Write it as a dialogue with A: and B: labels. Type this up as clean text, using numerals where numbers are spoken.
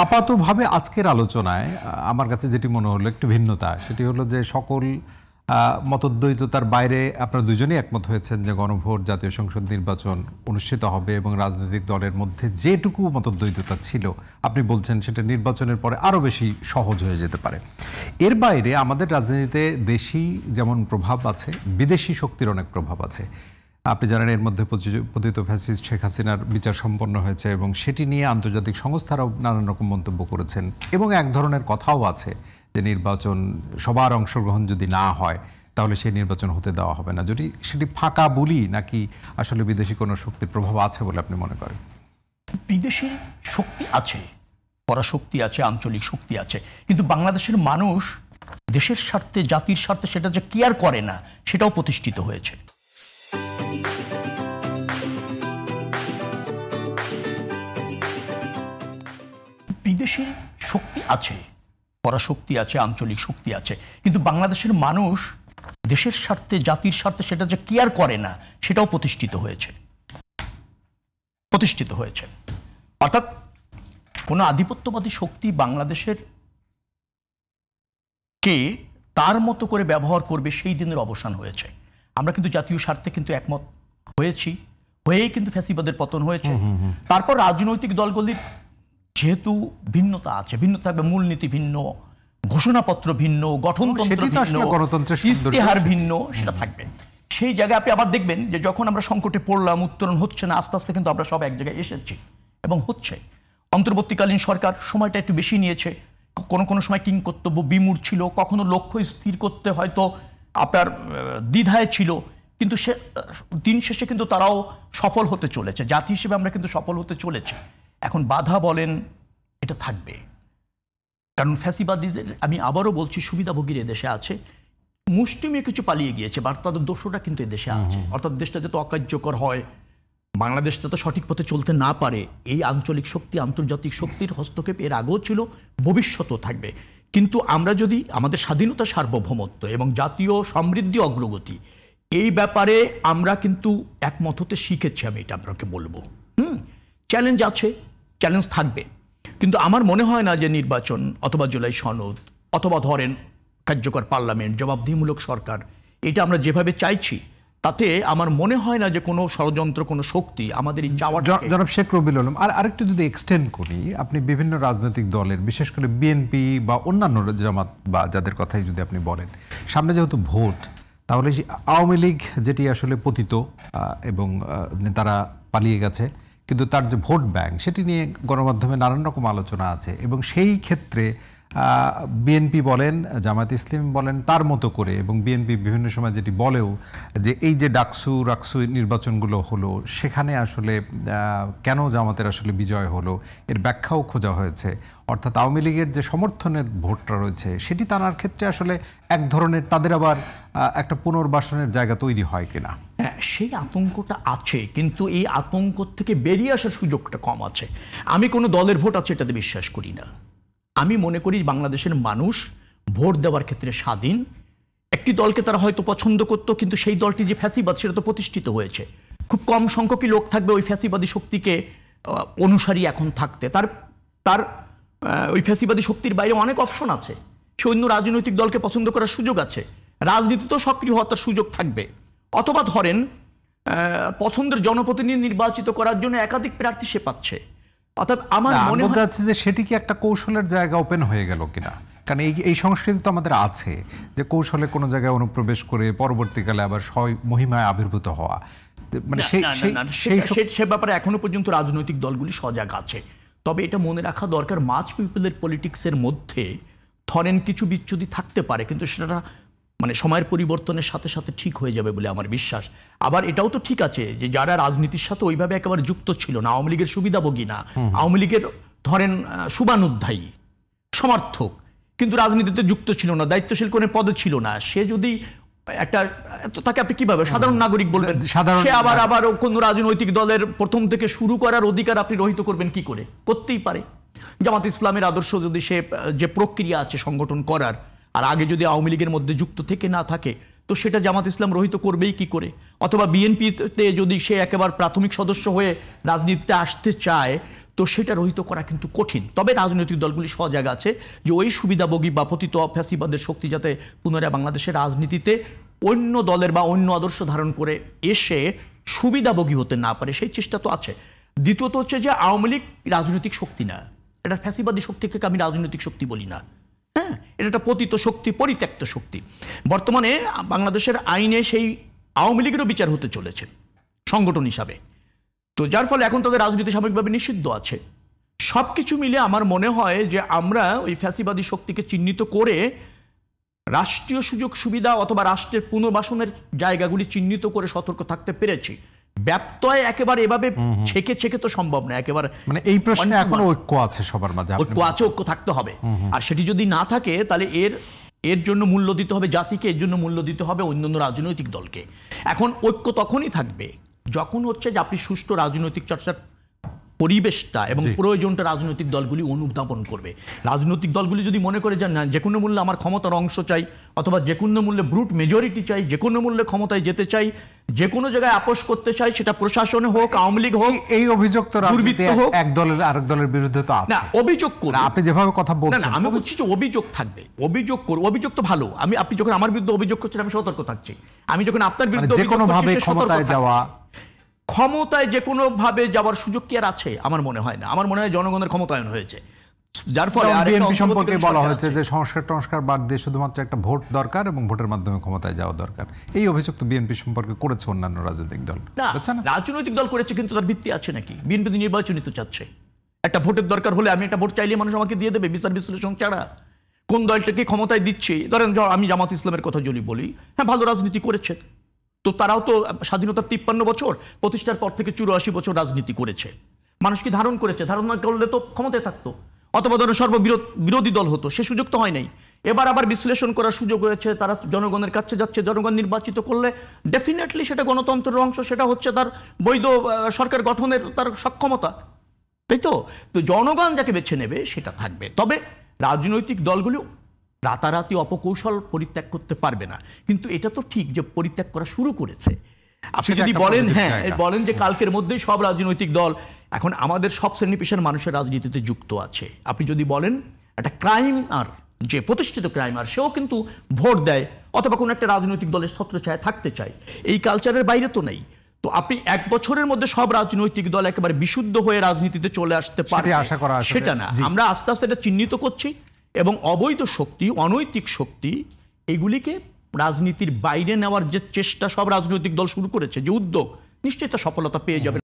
A: আপাতভাবে আজকের আলোচনায় আমার কাছে যেটি মনে হলো একটু ভিন্নতা, সেটি হলো যে সকল মতদ্বৈততার বাইরে আপনারা দুজনেই একমত হয়েছেন যে গণভোট, জাতীয় সংসদ নির্বাচন অনুষ্ঠিত হবে এবং রাজনৈতিক দলের মধ্যে যেটুকু মতদ্বৈততা ছিল আপনি বলছেন সেটা নির্বাচনের পরে আরও বেশি সহজ হয়ে যেতে পারে। এর বাইরে আমাদের রাজনীতিতে দেশি যেমন প্রভাব আছে, বিদেশি শক্তির অনেক প্রভাব আছে। আপনি জানেন এর মধ্যে পতিত ফ্যাসিস্ট শেখ হাসিনার বিচার সম্পন্ন হয়েছে এবং সেটি নিয়ে আন্তর্জাতিক সংস্থারাও নানান রকম মন্তব্য করেছেন এবং এক ধরনের কথাও আছে যে নির্বাচন সবার অংশগ্রহণ যদি না হয় তাহলে সেই নির্বাচন হতে দেওয়া হবে না। যদি সেটি ফাঁকা বলি নাকি আসলে বিদেশি কোনো শক্তির প্রভাব আছে বলে আপনি মনে করেন?
B: বিদেশি শক্তি আছে, পরাশক্তি আছে, আঞ্চলিক শক্তি আছে, কিন্তু বাংলাদেশের মানুষ দেশের স্বার্থে, জাতির স্বার্থে সেটা যে কেয়ার করে না সেটাও প্রতিষ্ঠিত হয়েছে। বিদেশি শক্তি আছে, পরাশক্তি আছে, আঞ্চলিক শক্তি আছে, কিন্তু বাংলাদেশের মানুষ দেশের স্বার্থে, জাতির স্বার্থে সেটা যে কেয়ার করে না সেটাও প্রতিষ্ঠিত হয়েছে। অর্থাৎ কোনো আধিপত্যবাদী শক্তি বাংলাদেশের কে তার মতো করে ব্যবহার করবে সেই দিনের অবসান হয়েছে। আমরা কিন্তু জাতীয় স্বার্থে কিন্তু একমত হয়েছি, হয়েই কিন্তু ফ্যাসিবাদের পতন হয়েছে। তারপর রাজনৈতিক দলগুলির যেহেতু ভিন্নতা আছে, ভিন্ন থাকবে, মূলনীতি ভিন্ন, ঘোষণাপত্র ভিন্ন, গঠনতন্ত্র ভিন্ন, ইস্তেহার ভিন্ন, সেটা থাকবে। সেই জায়গায় আপনি আবার দেখবেন যে যখন আমরা সংকটে পড়লাম, উত্তরণ হচ্ছে না, আস্তে আস্তে কিন্তু আমরা সব এক জায়গায় এসেছি এবং হচ্ছে। অন্তর্বর্তীকালীন সরকার সময়টা একটু বেশি নিয়েছে, কোনো সময় কিংকর্তব্য বিমূঢ় ছিল, কখনো লক্ষ্য স্থির করতে হয়তো আপনার দ্বিধায় ছিল, কিন্তু সে দিন শেষে কিন্তু তারাও সফল হতে চলেছে। জাতি হিসেবে আমরা কিন্তু সফল হতে চলেছি। এখন বাধা বলেন এটা থাকবে, কারণ ফ্যাসিবাদীদের, আমি আবারও বলছি, সুবিধাভোগীর এদেশে আছে, মুষ্টিমেয় কিছু পালিয়ে গিয়েছে, বাট তাদের দোষটা কিন্তু এদেশে আছে। অর্থাৎ দেশটা যাতে অকার্যকর হয়, বাংলাদেশ যাতে সঠিক পথে চলতে না পারে, এই আঞ্চলিক শক্তি, আন্তর্জাতিক শক্তির হস্তক্ষেপ এর আগেও ছিল, ভবিষ্যতেও থাকবে। কিন্তু আমরা যদি আমাদের স্বাধীনতা, সার্বভৌমত্ব এবং জাতীয় সমৃদ্ধি, অগ্রগতি, এই ব্যাপারে আমরা কিন্তু একমত হতে শিখেছি, আমি এটা আপনাকে বলবো। চ্যালেঞ্জ আছে, চ্যালেঞ্জ থাকবে, কিন্তু আমার মনে হয় না যে নির্বাচন অথবা জুলাই সনদ অথবা ধরেন কার্যকর পার্লামেন্ট, জবাবদিহিমূলক সরকার, এটা আমরা যেভাবে চাইছি তাতে আমার মনে হয় না যে কোনো ষড়যন্ত্র, কোনো শক্তি আমাদের এই চাওয়া।
A: জনাব শেখ রবিউল আলম, আরেকটু যদি এক্সটেন্ড করি, আপনি বিভিন্ন রাজনৈতিক দলের, বিশেষ করে বিএনপি বা অন্যান্য জামাত বা যাদের কথাই যদি আপনি বলেন, সামনে যেহেতু ভোট, তাহলে আওয়ামী লীগ যেটি আসলে পতিত এবং তারা পালিয়ে গেছে, কিন্তু তার যে ভোট ব্যাংক সেটি নিয়ে গণমাধ্যমে নানান রকম আলোচনা আছে এবং সেই ক্ষেত্রে বিএনপি বলেন, জামায়াত ইসলামী বলেন তার মতো করে, এবং বিএনপি বিভিন্ন সময় যেটি বলেও যে এই যে ডাকসু রাকসু নির্বাচনগুলো হলো, সেখানে আসলে কেন জামাতের আসলে বিজয় হলো এর ব্যাখ্যাও খোঁজা হয়েছে। অর্থাৎ আওয়ামী লীগের যে সমর্থনের ভোটটা রয়েছে সেটি টানার ক্ষেত্রে আসলে এক ধরনের তাদের আবার একটা পুনর্বাসনের জায়গা তৈরি হয় কিনা।
B: হ্যাঁ, সেই আতঙ্কটা আছে, কিন্তু এই আতঙ্ক থেকে বেরিয়ে আসার সুযোগটা কম আছে। আমি কোনো দলের ভোট আছে এটাতে বিশ্বাস করি না। আমি মনে করি বাংলাদেশের মানুষ ভোট দেওয়ার ক্ষেত্রে স্বাধীন। একটি দলকে তারা হয়তো পছন্দ করতো, কিন্তু সেই দলটি যে ফ্যাসিবাদ সেটা তো প্রতিষ্ঠিত হয়েছে। খুব কম সংখ্যকই লোক থাকবে ওই ফ্যাসিবাদী শক্তিকে অনুসারী এখন থাকতে। তার ওই ফ্যাসিবাদী শক্তির বাইরে অনেক অপশন আছে, সে অন্য রাজনৈতিক দলকে পছন্দ করার সুযোগ আছে, রাজনীতিতেও সক্রিয় হওয়ার তার সুযোগ থাকবে। অথবা ধরেন পছন্দের জনপ্রতিনিধি নির্বাচিত করার জন্য একাধিক প্রার্থী সে পাচ্ছে। অর্থাৎ আমার মনে হচ্ছে
A: যে সেটি কি একটা কৌশলের জায়গা ওপেন হয়ে গেল কিনা, কারণ এই সংস্কৃতি তো আমাদের আছে যে কৌশলে কোনো জায়গায় অনুপ্রবেশ করে পরবর্তীকালে আবার মহিমায় আবির্ভূত হওয়া, মানে
B: সে ব্যাপারে এখনো পর্যন্ত রাজনৈতিক দলগুলি সজাগ আছে। তবে এটা মনে রাখা দরকার, মাস পিপলের পলিটিক্সের মধ্যে ধরেন কিছু বিচ্যুতি থাকতে পারে, কিন্তু সেটা মানে সময়ের পরিবর্তনের সাথে সাথে ঠিক হয়ে যাবে বলে আমার বিশ্বাস। আবার এটাও তো ঠিক আছে যে যারা রাজনীতির সাথে ওইভাবে একেবারে যুক্ত ছিল না, আওয়ামী লীগের সুবিধাভোগী না, আওয়ামী লীগের ধরেন শুভানুধ্যায়ী সমর্থক, কিন্তু রাজনীতিতে যুক্ত ছিল না, দায়িত্বশীল কোনো পদে ছিল না, সে যদি একটা, তাকে আপনি কিভাবে সাধারণ নাগরিক বলবেন? সে আবার কোন রাজনৈতিক দলের প্রথম থেকে শুরু করার অধিকার আপনি রহিত করবেন কি করে? করতেই পারে। জামাত ইসলামের আদর্শ যদি সে যে প্রক্রিয়া আছে সংগঠন করার, আর আগে যদি আওয়ামী লীগের মধ্যে যুক্ত থেকে না থাকে, তো সেটা জামাত ইসলাম রহিত করবেই কি করে? অথবা বিএনপিতে যদি সে একেবারে প্রাথমিক সদস্য হয়ে রাজনীতিতে আসতে চায়, তো সেটা রহিত করা কিন্তু কঠিন। তবে রাজনৈতিক দলগুলি সজাগ আছে যে ওই সুবিধাভোগী বা পতিত ফ্যাসিবাদের শক্তি যাতে পুনরায় বাংলাদেশের রাজনীতিতে অন্য দলের বা অন্য আদর্শ ধারণ করে এসে সুবিধাভোগী হতে না পারে, সেই চেষ্টা তো আছে। দ্বিতীয়ত হচ্ছে যে আওয়ামী লীগ রাজনৈতিক শক্তি না, এটা ফ্যাসিবাদী শক্তিকে আমি রাজনৈতিক শক্তি বলি না। হ্যাঁ, এটা একটা পতিত শক্তি, পরিত্যক্ত শক্তি। বর্তমানে বাংলাদেশের আইনে সেই আওয়ামী লীগেরও বিচার হতে চলেছে সংগঠন হিসাবে। তো যার ফলে এখন তাদের রাজনীতি সাময়িকভাবে নিষিদ্ধ আছে। সব কিছু মিলে আমার মনে হয় যে আমরা ওই ফ্যাসিবাদী শক্তিকে চিহ্নিত করে রাষ্ট্রীয় সুযোগ সুবিধা অথবা রাষ্ট্রের পুনর্বাসনের জায়গাগুলি চিহ্নিত করে সতর্ক থাকতে পেরেছি। ব্যত্যয় একেবারে এভাবে ছেকে ছেকে তো সম্ভব না একেবারে।
A: মানে এই প্রশ্নে এখনো ঐক্য আছে সবার মাঝে?
B: ঐক্য আছে, ঐক্য থাকতে হবে। আর সেটি যদি না থাকে তাহলে এর জন্য মূল্য দিতে হবে জাতিকে, এর জন্য মূল্য দিতে হবে অন্যান্য রাজনৈতিক দলকে। এখন ঐক্য তখনই থাকবে যখন হচ্ছে যে আপনি সুষ্ঠু রাজনৈতিক চর্চার পরিবেশটা এবং প্রয়োজনটা রাজনৈতিক দলগুলি অনুধাবন করবে। রাজনৈতিক দলগুলি যদি মনে করে যে না, যে কোনো মূল্যে আমার ক্ষমতার অংশ চাই, অথবা যে কোনো মূল্যে ব্রুট মেজরিটি চাই, যে কোনো মূল্যে ক্ষমতায় যেতে চাই, যে কোনো জায়গায় আপোষ করতে চাই, সেটা প্রশাসনে হোক, আওয়ামী লীগ হোক,
A: এই অভিযোগ তো
B: দুর্বৃত্ত হোক,
A: এক দলের আরেক দলের বিরুদ্ধে তো আছে
B: না অভিযোগ করুন।
A: আপনি যেভাবে কথা বলছেন,
B: না আমি বলছি যে অভিযোগ থাকবে, অভিযোগ করুন, অভিযোগ তো ভালো। আপনি যখন আমার বিরুদ্ধে অভিযোগ করছেন আমি সতর্ক থাকছি। আমি যখন আপনার বিরুদ্ধে
A: যে কোনো ভাবে ক্ষমতায় যাওয়া,
B: ক্ষমতায় যে কোনো ভাবে যাওয়ার সুযোগ কি আর আছে? আমার মনে হয় না। আমার মনে হয় জনগণের ক্ষমতায়ন হয়েছে, যার ফলে
A: বিএনপি সম্পর্কে বলা হয়েছে যে সংস্কার বাদ দিয়ে শুধুমাত্র একটা ভোট দরকার এবং ভোটের মাধ্যমে ক্ষমতায় যাওয়া দরকার। এই অভিযোগ তো বিএনপি সম্পর্কে করেছে অন্যান্য রাজনৈতিক দল।
B: না, রাজনৈতিক দল করেছে, কিন্তু তার ভিত্তি আছে নাকি? বিএনপি নির্বাচন নিতে চাচ্ছে, একটা ভোটের দরকার হলে আমি একটা ভোট চাইলে মানুষ আমাকে দিয়ে দেবে বিচার বিশ্লেষণ ছাড়া। কোন দলটাকে ক্ষমতায় দিচ্ছে, ধরেন আমি জামাত ইসলামের কথা যদি বলি, হ্যাঁ ভালো রাজনীতি করেছে, তো তারাও তো স্বাধীনতার 53 বছর প্রতিষ্ঠার পর থেকে 84 বছর রাজনীতি করেছে, মানুষকে ধারণ করেছে। ধারণ না করলে তো ক্ষমতায় থাকতো, অথবা ধরো বিরোধী দল হতো, সে সুযোগ তো হয় নাই। এবার আবার বিশ্লেষণ করার সুযোগ হয়েছে, তারা জনগণের কাছে যাচ্ছে, জনগণ নির্বাচিত করলে ডেফিনেটলি সেটা গণতন্ত্রের অংশ, সেটা হচ্ছে তার বৈধ সরকার গঠনের তার সক্ষমতা, তাই তো? তো জনগণ যাকে বেছে নেবে সেটা থাকবে। তবে রাজনৈতিক দলগুলো রাতারাতি অপকৌশল পরিত্যাগ করতে পারবে না, কিন্তু এটা তো ঠিক যে পরিত্যাগ করা শুরু করেছে। আপনি যদি বলেন বলেন যে কালকের মধ্যেই সব রাজনৈতিক দল, এখন আমাদের সব শ্রেণী পেশার মানুষের রাজনীতিতে যুক্ত আছে। আপনি যদি বলেন একটা ক্রাইম আর যে প্রতিষ্ঠিত ক্রাইম আর সেও কিন্তু ভোট দেয় অথবা কোনো একটা রাজনৈতিক দলের ছত্রছায়ায় থাকতে চায়, এই কালচারের বাইরে তো নেই। তো আপনি এক বছরের মধ্যে সব রাজনৈতিক দল একেবারে বিশুদ্ধ হয়ে রাজনীতিতে চলে আসতে পারে সেটা না। আমরা আস্তে আস্তে এটা চিহ্নিত করছি এবং অবৈধ শক্তি, অনৈতিক শক্তি, এগুলিকে রাজনীতির বাইরে নেওয়ার যে চেষ্টা সব রাজনৈতিক দল শুরু করেছে, যে উদ্যোগ, নিশ্চয়ই তা সফলতা পেয়ে যাবে।